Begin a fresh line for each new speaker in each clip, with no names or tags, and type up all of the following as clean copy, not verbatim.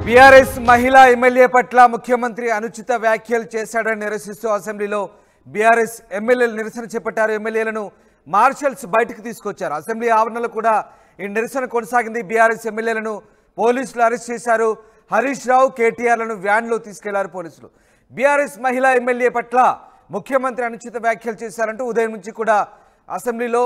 BRS మహిళా MLA పట్ల ముఖ్యమంత్రి అనుచిత వ్యాఖ్యలు చేశాడని నిరసిస్తూ అసెంబ్లీలో బీఆర్ఎస్ ఎమ్మెల్యేలు నిరసన చేపట్టారు. ఎమ్మెల్యేలను మార్షల్స్ బయటకు తీసుకొచ్చారు. అసెంబ్లీ ఆవరణలో కూడా ఈ నిరసన కొనసాగింది. బీఆర్ఎస్ ఎమ్మెల్యేలను పోలీసులు అరెస్ట్ చేశారు. హరీష్ రావు, కేటీఆర్లను వ్యాన్లో తీసుకెళ్లారు పోలీసులు. బీఆర్ఎస్ మహిళా ఎమ్మెల్యే పట్ల ముఖ్యమంత్రి అనుచిత వ్యాఖ్యలు చేశారంటూ ఉదయం నుంచి కూడా అసెంబ్లీలో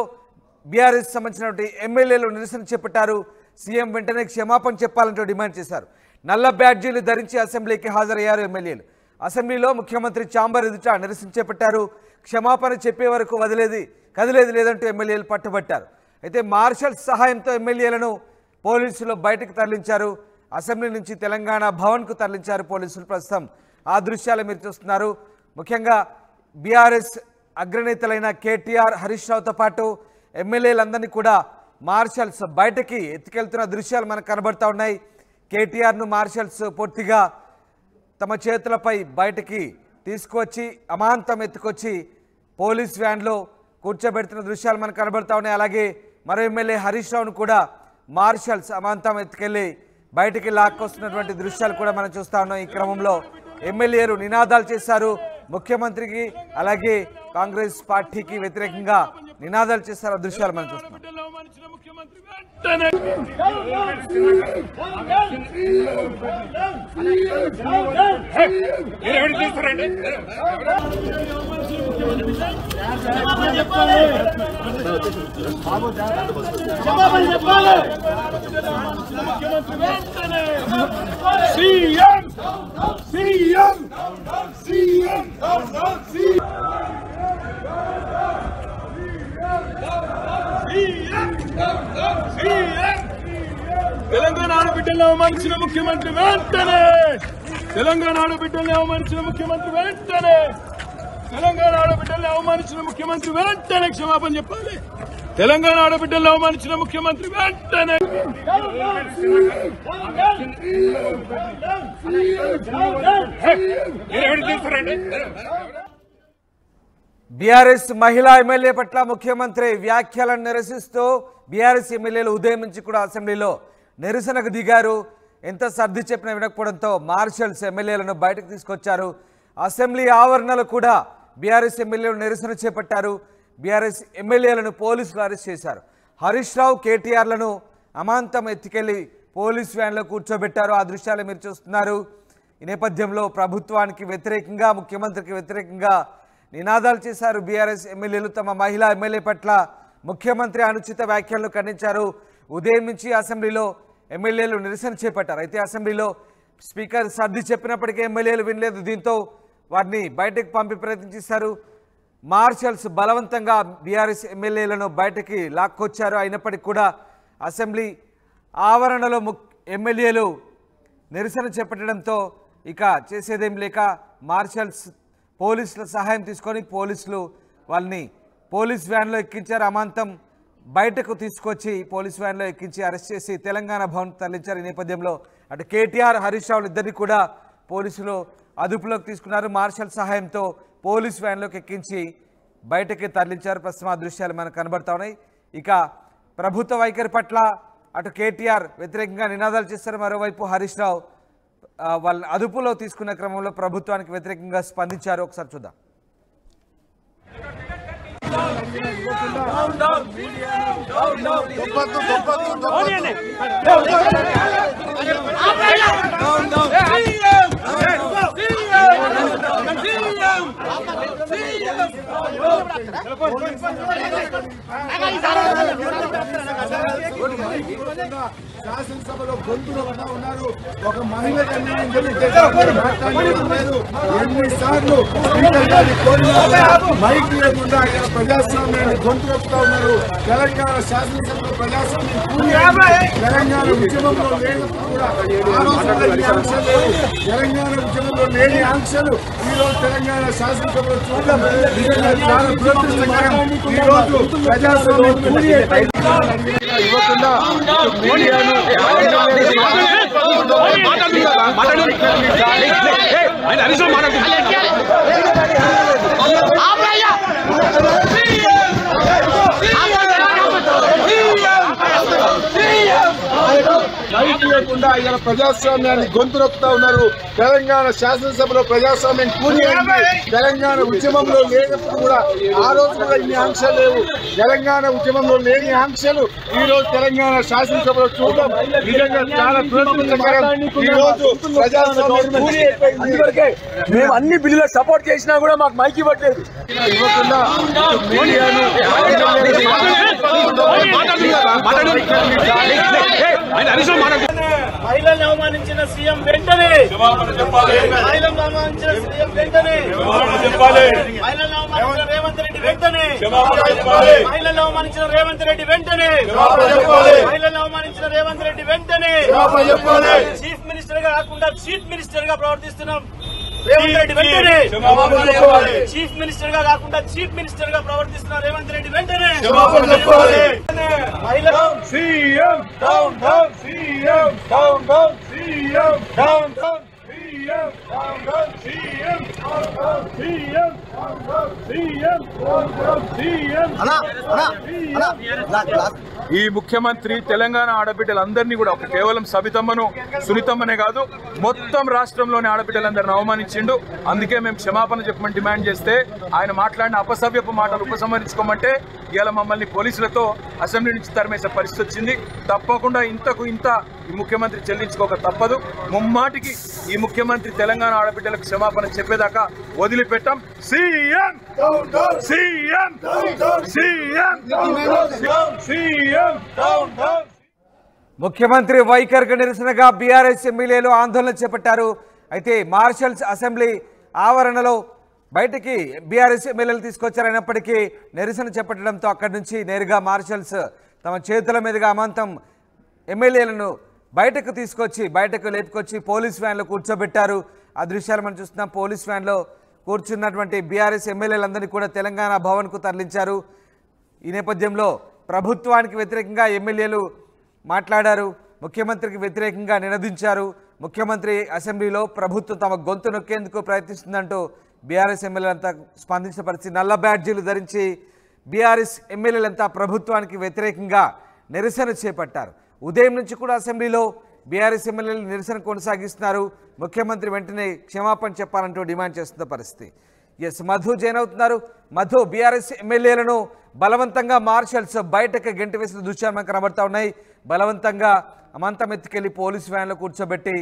బీఆర్ఎస్ సంబంధించినటువంటి ఎమ్మెల్యేలు నిరసన చేపట్టారు. సీఎం వెంటనే క్షమాపణ చెప్పాలంటూ డిమాండ్ చేశారు. నల్ల బ్యాడ్జీలు ధరించి అసెంబ్లీకి హాజరయ్యారు ఎమ్మెల్యేలు. అసెంబ్లీలో ముఖ్యమంత్రి ఛాంబర్ ఎదుట నిరసన చేపట్టారు. క్షమాపణ చెప్పే వరకు కదిలేది లేదంటూ ఎమ్మెల్యేలు పట్టుబట్టారు. అయితే మార్షల్స్ సహాయంతో ఎమ్మెల్యేలను పోలీసులు బయటకు తరలించారు. అసెంబ్లీ నుంచి తెలంగాణ భవన్కు తరలించారు పోలీసులు. ప్రస్తుతం ఆ దృశ్యాలు మీరు చూస్తున్నారు. ముఖ్యంగా బీఆర్ఎస్ అగ్రనేతలైన కేటీఆర్, హరీష్ రావుతో పాటు ఎమ్మెల్యేలందరినీ కూడా మార్షల్స్ బయటకి ఎత్తుకెళ్తున్న దృశ్యాలు మనకు కనబడతా ఉన్నాయి. కేటీఆర్ను మార్షల్స్ పూర్తిగా తమ చేతులపై బయటికి తీసుకువచ్చి అమాంతం ఎత్తుకొచ్చి పోలీస్ వ్యాన్లో కూర్చోబెడుతున్న దృశ్యాలు మనకు కనబడతా ఉన్నాయి. అలాగే మరో ఎమ్మెల్యే హరీష్ రావును కూడా మార్షల్స్ అమాంతం ఎత్తుకెళ్ళి బయటికి లాక్కొస్తున్నటువంటి దృశ్యాలు కూడా మనం చూస్తా ఉన్నాం. ఈ క్రమంలో ఎమ్మెల్యేలు నినాదాలు చేశారు. ముఖ్యమంత్రికి అలాగే కాంగ్రెస్ పార్టీకి వ్యతిరేకంగా నినాదాలు చేశారు. ఆ దృశ్యాలు మనం చూస్తున్నాం.
తెలంగాణ ఆడబిడ్డలను అవమానించిన ముఖ్యమంత్రి వెంటనే తెలంగాణ ఆడబిడ్డలను అవమానించిన ముఖ్యమంత్రి వెంటనే తెలంగాణ ఆడబిడ్డలను అవమానించిన ముఖ్యమంత్రి వెంటనే క్షమాపణ చెప్పాలి. తెలంగాణ ఆడబిడ్డలను అవమానించిన ముఖ్యమంత్రి వెంటనే
బీఆర్ఎస్ మహిళా ఎమ్మెల్యే పట్ల ముఖ్యమంత్రి వ్యాఖ్యలను నిరసిస్తూ బీఆర్ఎస్ ఎమ్మెల్యేలు ఉదయం నుంచి కూడా అసెంబ్లీలో నిరసనకు దిగారు. ఎంత సర్ది చెప్పినా వినకపోవడంతో మార్షల్స్ ఎమ్మెల్యేలను బయటకు తీసుకొచ్చారు. అసెంబ్లీ ఆవరణలో కూడా బీఆర్ఎస్ ఎమ్మెల్యేలు నిరసన చేపట్టారు. బీఆర్ఎస్ ఎమ్మెల్యేలను పోలీసులు అరెస్ట్ చేశారు. హరీష్ రావు, కేటీఆర్లను అమాంతం ఎత్తుకెళ్లి పోలీస్ వ్యాన్లో కూర్చోబెట్టారు. ఆ దృశ్యాలు మీరు చూస్తున్నారు. ఈ నేపథ్యంలో ప్రభుత్వానికి వ్యతిరేకంగా, ముఖ్యమంత్రికి వ్యతిరేకంగా నినాదాలు చేశారు బీఆర్ఎస్ ఎమ్మెల్యేలు. తమ మహిళా ఎమ్మెల్యే పట్ల ముఖ్యమంత్రి అనుచిత వ్యాఖ్యలను ఖండించారు. ఉదయం నుంచి అసెంబ్లీలో ఎమ్మెల్యేలు నిరసన చేపట్టారు. అయితే అసెంబ్లీలో స్పీకర్ సర్ది చెప్పినప్పటికీ ఎమ్మెల్యేలు వినలేదు. దీంతో వారిని బయటకు పంపి ప్రయత్నించారు. మార్షల్స్ బలవంతంగా బీఆర్ఎస్ ఎమ్మెల్యేలను బయటకి లాక్కొచ్చారు. అయినప్పటికీ కూడా అసెంబ్లీ ఆవరణలో ఎమ్మెల్యేలు నిరసన చేపట్టడంతో ఇక చేసేదేం లేక మార్షల్స్ పోలీసుల సహాయం తీసుకొని పోలీసులు వాళ్ళని పోలీస్ వ్యాన్లో ఎక్కించారు. అమాంతం బయటకు తీసుకొచ్చి పోలీస్ వ్యాన్లో ఎక్కించి అరెస్ట్ చేసి తెలంగాణ భవన్ తరలించారు. ఈ నేపథ్యంలో అటు కేటీఆర్, హరీష్ రావులు ఇద్దరిని కూడా పోలీసులు అదుపులోకి తీసుకున్నారు. మార్షల్ సహాయంతో పోలీస్ వ్యాన్లోకి ఎక్కించి బయటకి తరలించారు. ప్రస్తుతం ఆ దృశ్యాలు మనకు కనబడతా ఉన్నాయి. ఇక ప్రభుత్వ వైఖరి పట్ల అటు కేటీఆర్ వ్యతిరేకంగా నినాదాలు చేస్తారు. మరోవైపు హరీష్ రావు వాళ్ళ అదుపులో తీసుకున్న క్రమంలో ప్రభుత్వానికి వ్యతిరేకంగా స్పందించారు. ఒకసారి చూద్దాం.
శాసనసభలో గొంతులు ఉన్నారు. ఒక మహిళ ఎన్నిసార్లు మైక్ లేకుండా ప్రజాస్వామ్యాన్ని గొంతు వస్తూ ఉన్నారు. తెలంగాణ శాసనసభలో ప్రజాస్వామ్యం తెలంగాణ ఉద్యమంలో లేనప్పుడు కూడా ఆంక్షలు లేవు. తెలంగాణ ఉద్యమంలో లేని ఆంక్షలు ఈరోజు తెలంగాణ శాసనసభలో చూడడం చాలా దురదృష్టకరం. ఈరోజు ప్రజాస్వామ్యం ఇవ్వకుండా మీడియాను రైతు లేకుండా ఇలా ప్రజాస్వామ్యాన్ని గొంతునొక్కుతా ఉన్నారు. తెలంగాణ శాసనసభలో ప్రజాస్వామ్యం కూలిపోయింది. తెలంగాణ ఉద్యమంలో లేనప్పుడు కూడా ఆ రోజు కూడా ఇన్ని ఆంక్షలు లేవు. తెలంగాణ ఉద్యమంలో లేని ఆంక్షలు ఈ రోజు తెలంగాణ శాసనసభలో చూడడం నిజంగా చాలా దురదృష్టకరం. ఈ రోజు ప్రజాస్వామ్యం కూలిపోయింది.
మేము అన్ని బిల్లులకు సపోర్ట్ చేసినా కూడా మాకు మైక్ ఇవ్వట్లేదు.
ఇవ్వకుండా మీడియాను
మహిళలను అవమానించిన సీఎం వెంటనే మహిళలను అవమానించిన సీఎం వెంటనే మహిళలను అవమానించిన రేవంత్ రెడ్డి వెంటనే మహిళలను అవమానించిన రేవంత్ రెడ్డి వెంటనే మహిళలను అవమానించిన రేవంత్ రెడ్డి వెంటనే చీఫ్ మినిస్టర్ గా కాకుండా చీఫ్ మినిస్టర్ గా ప్రవర్తిస్తున్నాం రేవంత్ రెడ్డి వెంటనే చీఫ్ మినిస్టర్ గా కాకుండా చీఫ్ మినిస్టర్ గా ప్రవర్తిస్తున్న రేవంత్ రెడ్డి వెంటనే మహిళలు
CM down down CM down down CM down down CM down down CM down down CM down down CM down down CM ఈ ముఖ్యమంత్రి తెలంగాణ ఆడబిడ్డలందరినీ కూడా ఒక కేవలం సబితమ్మను సునీతమ్మనే కాదు మొత్తం రాష్ట్రంలోని ఆడబిడ్డలందరిని అవమానించిండు. అందుకే మేము క్షమాపణ చెప్పమని డిమాండ్ చేస్తే ఆయన మాట్లాడిన అపసవ్యపు మాటలు ఉపసంహరించుకోమంటే ఇవాళ మమ్మల్ని పోలీసులతో అసెంబ్లీ నుంచి తరిమేసే పరిస్థితి వచ్చింది. తప్పకుండా ఇంతకు ఇంత ఈ ముఖ్యమంత్రి చెల్లించుకోక తప్పదు. ముమ్మాటికి ఈ ముఖ్యమంత్రి తెలంగాణ ఆడబిడ్డలకు క్షమాపణ చెప్పేదాకా వదిలిపెట్టాం. CM CM CM CM down down.
ముఖ్యమంత్రి వైఖరికి నిరసనగా బీఆర్ఎస్ ఎమ్మెల్యేలు ఆందోళన చేపట్టారు. అయితే మార్షల్స్ అసెంబ్లీ ఆవరణలో బయటికి బీఆర్ఎస్ ఎమ్మెల్యేలు తీసుకొచ్చారైనప్పటికీ నిరసన చేపట్టడంతో అక్కడి నుంచి నేరుగా మార్షల్స్ తమ చేతుల మీదుగా అమాంతం ఎమ్మెల్యేలను బయటకు తీసుకొచ్చి బయటకు లేపుకొచ్చి పోలీస్ వ్యాన్లో కూర్చోబెట్టారు. ఆ దృశ్యాలు మనం చూస్తున్నాం. పోలీస్ వ్యాన్లో కూర్చున్నటువంటి బీఆర్ఎస్ ఎమ్మెల్యేలందరినీ కూడా తెలంగాణ భవన్కు తరలించారు. ఈ నేపథ్యంలో ప్రభుత్వానికి వ్యతిరేకంగా ఎమ్మెల్యేలు మాట్లాడారు. ముఖ్యమంత్రికి వ్యతిరేకంగా నినదించారు. ముఖ్యమంత్రి అసెంబ్లీలో ప్రభుత్వం తమ గొంతు నొక్కేందుకు ప్రయత్నిస్తుందంటూ బీఆర్ఎస్ ఎమ్మెల్యేలంతా స్పందించిన పరిస్థితి. నల్ల బ్యాడ్జీలు ధరించి బీఆర్ఎస్ ఎమ్మెల్యేలంతా ప్రభుత్వానికి వ్యతిరేకంగా నిరసన చేపట్టారు. ఉదయం నుంచి కూడా అసెంబ్లీలో బీఆర్ఎస్ ఎమ్మెల్యేలు నిరసన కొనసాగిస్తున్నారు. ముఖ్యమంత్రి వెంటనే క్షమాపణ చెప్పాలంటూ డిమాండ్ చేస్తున్న పరిస్థితి. ఎస్ మధు జాయిన్ అవుతున్నారు. మధు, బీఆర్ఎస్ ఎమ్మెల్యేలను బలవంతంగా మార్షల్స్ బయటకు గెంటి వేసిన దృశ్యాలు మనకు కనబడతా ఉన్నాయి. బలవంతంగా అమంతం ఎత్తుకెళ్లి పోలీస్ వ్యాన్లో కూర్చోబెట్టి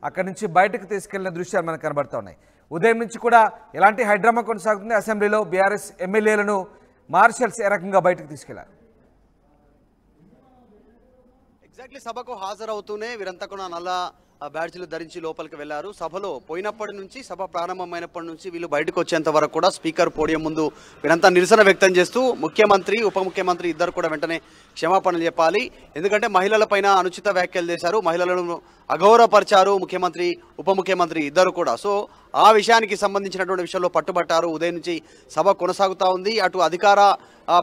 అక్కడి నుంచి బయటకు తీసుకెళ్లిన దృశ్యాలు మనకు కనబడతా ఉన్నాయి. ఉదయం నుంచి కూడా ఎలాంటి హైడ్రామా కొనసాగుతుంది. అసెంబ్లీలో బీఆర్ఎస్ ఎమ్మెల్యేలను మార్షల్స్ ఏ రకంగా బయటకు తీసుకెళ్లారు?
ఎగ్జాక్ట్లీ సభకు హాజరవుతూనే వీరంతా కూడా నల్ల బ్యాడ్జీలు ధరించి లోపలికి వెళ్లారు. సభలో పోయినప్పటి నుంచి సభ ప్రారంభమైనప్పటి నుంచి వీళ్ళు బయటకు వచ్చేంత వరకు కూడా స్పీకర్ పోడియం ముందు వీరంతా నిరసన వ్యక్తం చేస్తూ ముఖ్యమంత్రి ఉప ముఖ్యమంత్రి ఇద్దరు కూడా వెంటనే క్షమాపణలు చెప్పాలి. ఎందుకంటే మహిళలపైన అనుచిత వ్యాఖ్యలు చేశారు, మహిళలను అగౌరవపరిచారు ముఖ్యమంత్రి ఉప ముఖ్యమంత్రి ఇద్దరు కూడా. సో ఆ విషయానికి సంబంధించినటువంటి విషయంలో పట్టుబట్టారు. ఉదయం నుంచి సభ కొనసాగుతూ ఉంది. అటు అధికార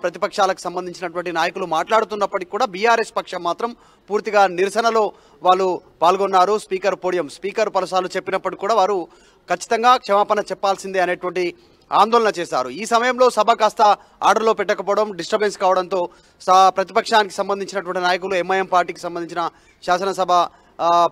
ప్రతిపక్షాలకు సంబంధించినటువంటి నాయకులు మాట్లాడుతున్నప్పటికీ కూడా బీఆర్ఎస్ పక్షం మాత్రం పూర్తిగా నిరసనలో వాళ్ళు పాల్గొన్నారు. స్పీకర్ పోడియం స్పీకర్ పలుసార్లు చెప్పినప్పటికీ కూడా వారు ఖచ్చితంగా క్షమాపణ చెప్పాల్సిందే అనేటువంటి ఆందోళన చేశారు. ఈ సమయంలో సభ కాస్త ఆర్డర్లో పెట్టకపోవడం, డిస్టర్బెన్స్ కావడంతో ప్రతిపక్షానికి సంబంధించినటువంటి నాయకులు ఎంఐఎం పార్టీకి సంబంధించిన శాసనసభ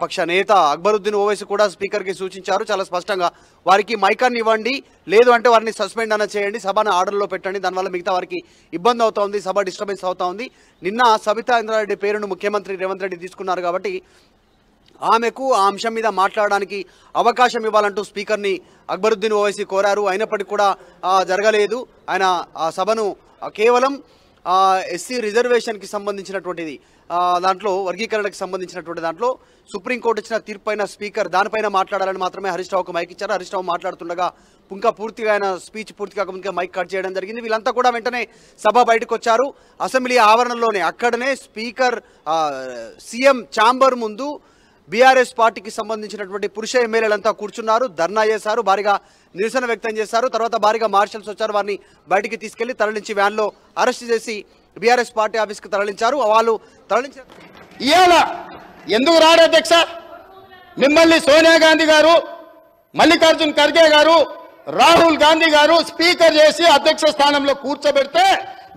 పక్ష నేత అక్బరుద్దీన్ ఓవైసీ కూడా స్పీకర్కి సూచించారు చాలా స్పష్టంగా. వారికి మైకాన్ని ఇవ్వండి, లేదు అంటే వారిని సస్పెండ్ అన్న చేయండి, సభను ఆర్డర్లో పెట్టండి, దానివల్ల మిగతా వారికి ఇబ్బంది అవుతా ఉంది, సభ డిస్టర్బెన్స్ అవుతా ఉంది. నిన్న సబితా ఇంద్రారెడ్డి పేరును ముఖ్యమంత్రి రేవంత్ రెడ్డి తీసుకున్నారు కాబట్టి ఆమెకు ఆ అంశం మీద మాట్లాడడానికి అవకాశం ఇవ్వాలంటూ స్పీకర్ని అక్బరుద్దీన్ ఓవైసీ కోరారు. అయినప్పటికీ కూడా జరగలేదు. ఆయన ఆ సభను కేవలం ఎస్సీ రిజర్వేషన్కి సంబంధించినటువంటిది దాంట్లో వర్గీకరణకు సంబంధించినటువంటి దాంట్లో సుప్రీంకోర్టు ఇచ్చిన తీర్పు పైన స్పీకర్ దానిపైన మాట్లాడాలని మాత్రమే హరీష్ రావుకు మైక్ ఇచ్చారు. హరీష్ రావు మాట్లాడుతుండగా ఇంకా పూర్తిగా ఆయన స్పీచ్ పూర్తి కాకముందుగా మైక్ కట్ చేయడం జరిగింది. వీళ్ళంతా కూడా వెంటనే సభ బయటకు వచ్చారు. అసెంబ్లీ ఆవరణలోనే అక్కడనే స్పీకర్ సీఎం ఛాంబర్ ముందు బీఆర్ఎస్ పార్టీకి సంబంధించినటువంటి పురుష ఎమ్మెల్యేలంతా కూర్చున్నారు, ధర్నా చేశారు, భారీగా నిరసన వ్యక్తం చేశారు. తర్వాత భారీగా మార్షల్స్ వచ్చారు, వారిని బయటికి తీసుకెళ్లి తరలించి వ్యాన్లో అరెస్ట్ చేసి బీఆర్ఎస్ పార్టీ ఆఫీస్కి తరలించారు. వాళ్ళు తరలించారు.
ఇవాళ ఎందుకు రాడు అధ్యక్ష? మిమ్మల్ని సోనియా గాంధీ గారు, మల్లికార్జున్ ఖర్గే గారు, రాహుల్ గాంధీ గారు స్పీకర్ చేసి అధ్యక్ష స్థానంలో కూర్చోబెడితే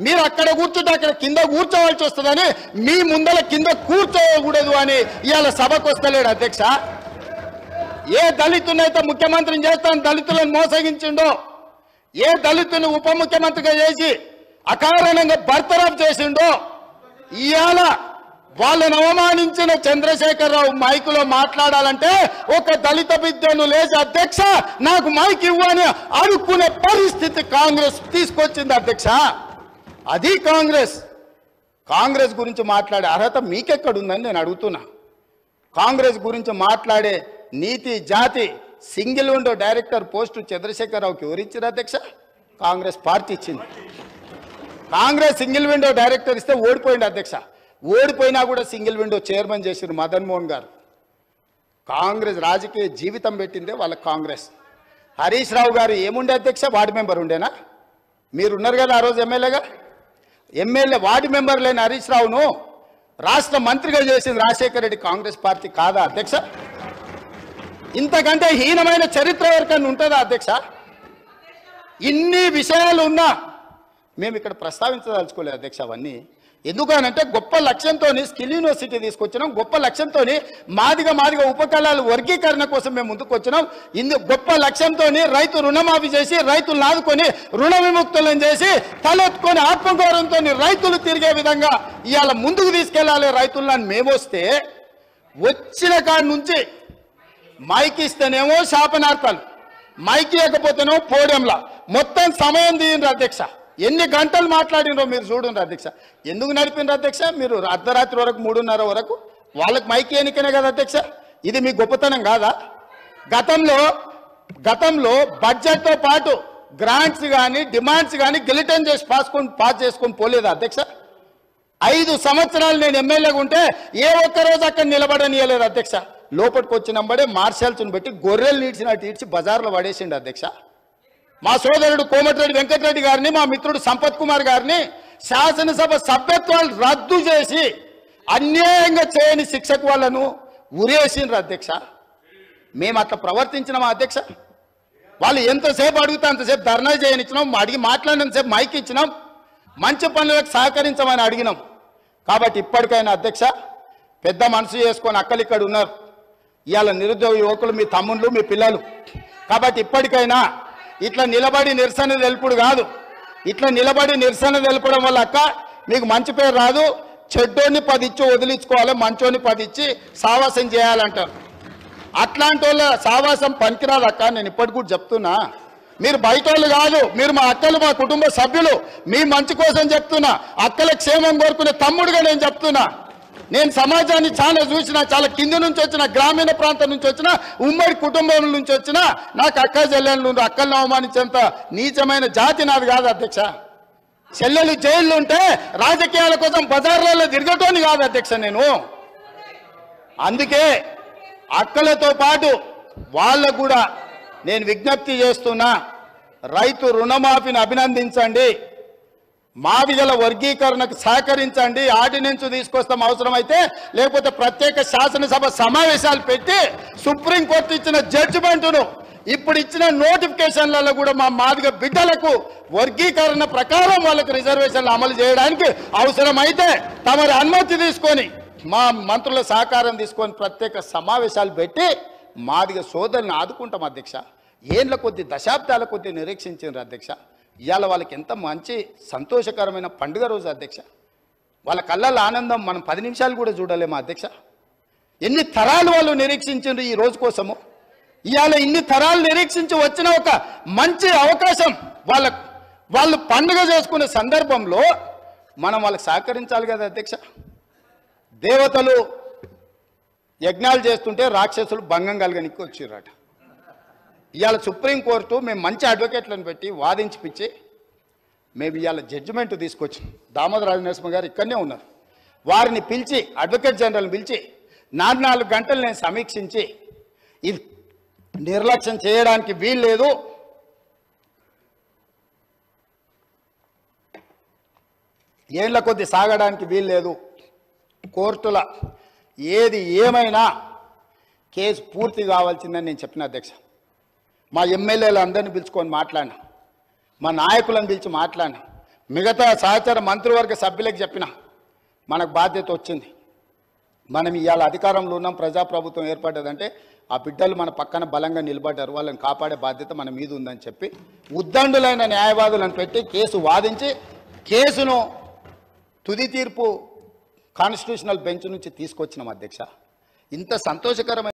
మీరు అక్కడ కూర్చుంటే అక్కడ కింద కూర్చోవాల్సి వస్తుందని మీ ముందల కింద కూర్చోకూడదు అని ఇవాళ సభకు వస్తలేడు అధ్యక్ష. ఏ దళితునైతే ముఖ్యమంత్రిని చేస్తాను దళితులను మోసగించిండో, ఏ దళితుని ఉప ముఖ్యమంత్రిగా చేసి అకారణంగా బర్తరఫ్ చేసిండో, ఇవాళ వాళ్ళని అవమానించిన చంద్రశేఖరరావు మైకులో మాట్లాడాలంటే ఒక దళిత బిడ్డను లేచి అధ్యక్ష నాకు మైక్ ఇవ్వని అడుక్కునే పరిస్థితి కాంగ్రెస్ తీసుకొచ్చింది అధ్యక్ష. అది కాంగ్రెస్ గురించి మాట్లాడే అర్హత మీకెక్కడుందని నేను అడుగుతున్నా. కాంగ్రెస్ గురించి మాట్లాడే నీతి జాతి సింగిల్ విండో డైరెక్టర్ పోస్టు చంద్రశేఖరరావుకి ఎవరిచ్చారు అధ్యక్ష? కాంగ్రెస్ పార్టీ ఇచ్చింది. కాంగ్రెస్ సింగిల్ విండో డైరెక్టర్ ఇస్తే ఓడిపోయింది అధ్యక్ష. ఓడిపోయినా కూడా సింగిల్ విండో చైర్మన్ చేసిన మదన్ మోహన్ గారు. కాంగ్రెస్ రాజకీయ జీవితం పెట్టిందే వాళ్ళ కాంగ్రెస్. హరీష్ రావు గారు ఏముండే అధ్యక్ష? వార్డు మెంబర్ ఉండేనా? మీరున్నారు కదా ఆ రోజు ఎమ్మెల్యే వార్డు మెంబర్ లేని హరీష్ రావును రాష్ట్ర మంత్రిగా చేసింది రాజశేఖర రెడ్డి కాంగ్రెస్ పార్టీ కాదా అధ్యక్ష? ఇంతకంటే హీనమైన చరిత్ర ఎవరికన్నా ఉంటుందా అధ్యక్ష? ఇన్ని విషయాలు ఉన్నా మేము ఇక్కడ ప్రస్తావించదలుచుకోలేదు అధ్యక్ష. అవన్నీ ఎందుకనంటే గొప్ప లక్ష్యంతో స్కిల్ యూనివర్సిటీ తీసుకొచ్చినాం, గొప్ప లక్ష్యంతో మాదిగ ఉపకళాల వర్గీకరణ కోసం మేము ముందుకు వచ్చినాం. గొప్ప లక్ష్యంతో రైతు రుణమాఫీ చేసి రైతులను ఆదుకొని రుణ విముక్తులను చేసి తలెత్తుకొని ఆత్మగౌరవంతో రైతులు తిరిగే విధంగా ఇవాళ ముందుకు తీసుకెళ్లాలి రైతులను. మేము వస్తే వచ్చిన కాడి నుంచి మైక్ ఇస్తేనేమో శాపనార్థాలు, మైక్ ఇవ్వకపోతేనేమో పోడియంలా మొత్తం సమయం తీయండి అధ్యక్ష. ఎన్ని గంటలు మాట్లాడినో మీరు చూడండి అధ్యక్ష. ఎందుకు నడిపినారు అధ్యక్ష? మీరు అర్ధరాత్రి వరకు 3:30 వరకు వాళ్ళకి మైక్ ఎన్నికనే కదా అధ్యక్ష. ఇది మీ గొప్పతనం కాదా? గతంలో బడ్జెట్తో పాటు గ్రాంట్స్ కానీ డిమాండ్స్ కానీ గిలిటన్ చేసి పాస్ చేసుకొని పోలేదా అధ్యక్ష? 5 సంవత్సరాలు నేను ఎమ్మెల్యేగా ఉంటే ఏ ఒక్కరోజు అక్కడ నిలబడనియలేదు అధ్యక్ష. లోపలికి వచ్చినంబడే మార్షల్స్ని పెట్టి గొర్రెలు నీడ్చినట్టు ఈడ్చి బజార్లో పడేసిండు అధ్యక్ష. మా సోదరుడు కోమటిరెడ్డి వెంకటరెడ్డి గారిని, మా మిత్రుడు సంపత్ కుమార్ గారిని శాసనసభ సభ్యత్వాలు రద్దు చేసి అన్యాయంగా చేయని శిక్షకు వాళ్ళను ఉరేసిండ్రు అధ్యక్ష. మేము అట్లా ప్రవర్తించినామా అధ్యక్ష? వాళ్ళు ఎంతసేపు అడిగితే అంతసేపు ధర్నా చేయనిచ్చినాం, అడిగి మాట్లాడినంతసేపు మైక్ ఇచ్చినాం, మంచి పనులకు సహకరించమని అడిగినాం. కాబట్టి ఇప్పటికైనా అధ్యక్ష పెద్ద మనసు చేసుకొని అక్కలు ఇక్కడ ఉన్నారు. ఇవాళ నిరుద్యోగ యువకులు మీ తమ్ముళ్ళు మీ పిల్లలు. కాబట్టి ఇప్పటికైనా ఇట్లా నిలబడి నిరసన తెలుపుడు కాదు. ఇట్లా నిలబడి నిరసన తెలపడం వల్ల అక్క మీకు మంచి పేరు రాదు. చెడ్డోని 10 ఇచ్చి వదిలించుకోవాలి, మంచోని 10 ఇచ్చి సావాసం చేయాలంటారు. అట్లాంటి వాళ్ళ సావాసం పనికిరాదు అక్క. నేను ఇప్పటికి కూడా చెప్తున్నా, మీరు బయట వాళ్ళు కాదు, మీరు మా అక్కలు, మా కుటుంబ సభ్యులు. మీ మంచి కోసం చెప్తున్నా, అక్కల క్షేమం కోరుకునే తమ్ముడుగా నేను చెప్తున్నా. నేను సమాజాన్ని చాలా చూసిన, చాలా కింది నుంచి వచ్చిన, గ్రామీణ ప్రాంతం నుంచి వచ్చిన, ఉమ్మడి కుటుంబం నుంచి వచ్చిన, నాకు అక్క చెల్లెళ్ళు అక్కలను అవమానించేంత నీచమైన జాతి నాది కాదు అధ్యక్ష. చెల్లెలు జైళ్ళు ఉంటే రాజకీయాల కోసం బజార్లలో తిరగటోని కాదు అధ్యక్ష నేను. అందుకే అక్కలతో పాటు వాళ్ళకు కూడా నేను విజ్ఞప్తి చేస్తున్నా, రైతు రుణమాఫీని అభినందించండి, మాదిగల వర్గీకరణకు సహకరించండి, ఆర్డినెన్స్ తీసుకొస్తాం అవసరమైతే, లేకపోతే ప్రత్యేక శాసనసభ సమావేశాలు పెట్టి సుప్రీంకోర్టు ఇచ్చిన జడ్జిమెంటును ఇప్పుడు ఇచ్చిన నోటిఫికేషన్లలో కూడా మా మాదిగ బిడ్డలకు వర్గీకరణ ప్రకారం వాళ్ళకు రిజర్వేషన్లు అమలు చేయడానికి అవసరమైతే తమరి అనుమతి తీసుకొని మా మంత్రుల సహకారం తీసుకొని ప్రత్యేక సమావేశాలు పెట్టి మాదిగ సోదరులను ఆదుకుంటాం అధ్యక్ష. ఏళ్ళ కొద్ది దశాబ్దాల కొద్ది నిరీక్షించారు అధ్యక్ష. ఇవాళ వాళ్ళకి ఎంత మంచి సంతోషకరమైన పండుగ రోజు అధ్యక్ష. వాళ్ళ కళ్ళల్లో ఆనందం మనం 10 నిమిషాలు కూడా చూడలేము అధ్యక్ష. ఎన్ని తరాలు వాళ్ళు నిరీక్షించారు ఈ రోజు కోసము. ఇవాళ ఇన్ని తరాలు నిరీక్షించి వచ్చిన ఒక మంచి అవకాశం వాళ్ళు పండుగ చేసుకునే సందర్భంలో మనం వాళ్ళకి సహకరించాలి కదా అధ్యక్ష. దేవతలు యజ్ఞాలు చేస్తుంటే రాక్షసులు భంగం కలగనికి వచ్చిర్రట. ఇవాళ సుప్రీంకోర్టు మేము మంచి అడ్వకేట్లను పెట్టి వాదించిపిచ్చి మేము ఇవాళ జడ్జిమెంట్ తీసుకొచ్చాం. దామోదర రాజనరసింహ గారు ఇక్కడనే ఉన్నారు. వారిని పిలిచి, అడ్వకేట్ జనరల్ని పిలిచి 4 గంటలు నేను సమీక్షించి ఇది నిర్లక్ష్యం చేయడానికి వీలు లేదు, ఏళ్ల కొద్ది సాగడానికి వీలు లేదు, కోర్టుల ఏది ఏమైనా కేసు పూర్తి కావాల్సిందని నేను చెప్పిన అధ్యక్ష. మా ఎమ్మెల్యేలు అందరినీ పిలుచుకొని మాట్లాడినా, మా నాయకులను పిలిచి మాట్లాడినా, మిగతా సహచర మంత్రివర్గ సభ్యులకు చెప్పిన మనకు బాధ్యత వచ్చింది. మనం ఇవాళ అధికారంలో ఉన్నాం, ప్రజాప్రభుత్వం ఏర్పడ్డదంటే ఆ బిడ్డలు మన పక్కన బలంగా నిలబడ్డారు, వాళ్ళని కాపాడే బాధ్యత మన మీద ఉందని చెప్పి ఉద్దండులైన న్యాయవాదులను పెట్టి కేసు వాదించి కేసును తుది తీర్పు కాన్స్టిట్యూషనల్ బెంచ్ నుంచి తీసుకొచ్చినాం అధ్యక్ష. ఇంత సంతోషకరమైన